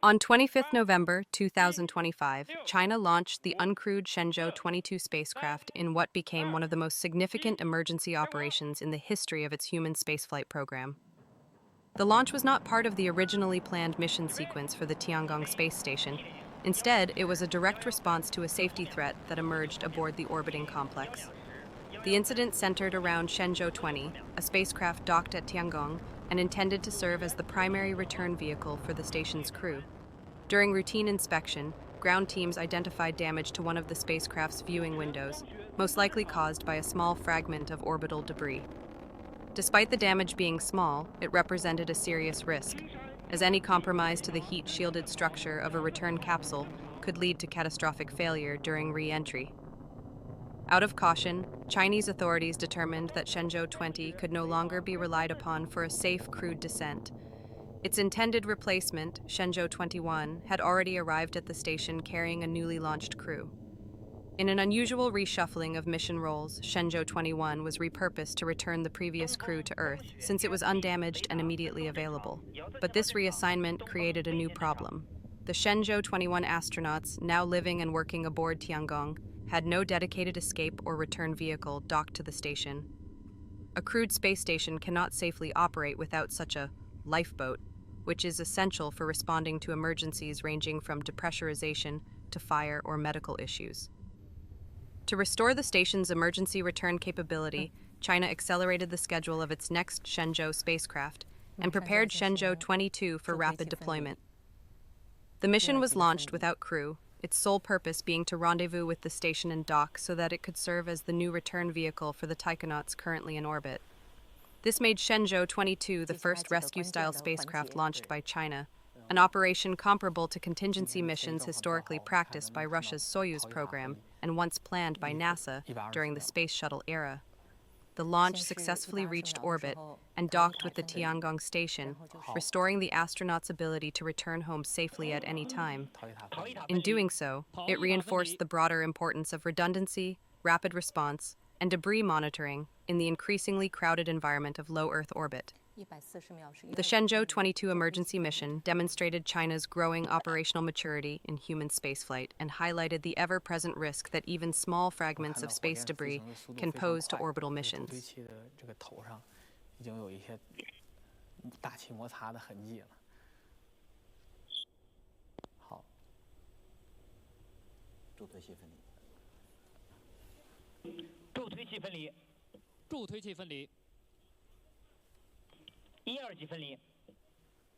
On 25th November 2025, China launched the uncrewed Shenzhou-22 spacecraft in what became one of the most significant emergency operations in the history of its human spaceflight program. The launch was not part of the originally planned mission sequence for the Tiangong space station. Instead, it was a direct response to a safety threat that emerged aboard the orbiting complex. The incident centered around Shenzhou-20, a spacecraft docked at Tiangong and intended to serve as the primary return vehicle for the station's crew. During routine inspection, ground teams identified damage to one of the spacecraft's viewing windows, most likely caused by a small fragment of orbital debris. Despite the damage being small, it represented a serious risk, as any compromise to the heat-shielded structure of a return capsule could lead to catastrophic failure during re-entry. Out of caution, Chinese authorities determined that Shenzhou-20 could no longer be relied upon for a safe crewed descent. Its intended replacement, Shenzhou-21, had already arrived at the station carrying a newly launched crew. In an unusual reshuffling of mission roles, Shenzhou-21 was repurposed to return the previous crew to Earth, since it was undamaged and immediately available. But this reassignment created a new problem. The Shenzhou-21 astronauts, now living and working aboard Tiangong, had no dedicated escape or return vehicle docked to the station. A crewed space station cannot safely operate without such a lifeboat, which is essential for responding to emergencies ranging from depressurization to fire or medical issues. To restore the station's emergency return capability, China accelerated the schedule of its next Shenzhou spacecraft and prepared Shenzhou-22 for rapid deployment. The mission was launched without crew, its sole purpose being to rendezvous with the station and dock so that it could serve as the new return vehicle for the taikonauts currently in orbit. This made Shenzhou-22 the first rescue-style spacecraft launched by China, an operation comparable to contingency missions historically practiced by Russia's Soyuz program and once planned by NASA during the Space Shuttle era. The launch successfully reached orbit and docked with the Tiangong station, restoring the astronauts' ability to return home safely at any time. In doing so, it reinforced the broader importance of redundancy, rapid response, and debris monitoring in the increasingly crowded environment of low Earth orbit. The Shenzhou-22 emergency mission demonstrated China's growing operational maturity in human spaceflight and highlighted the ever-present risk that even small fragments of space debris can pose to orbital missions. 助推器分离，1、2级分离，1、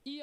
2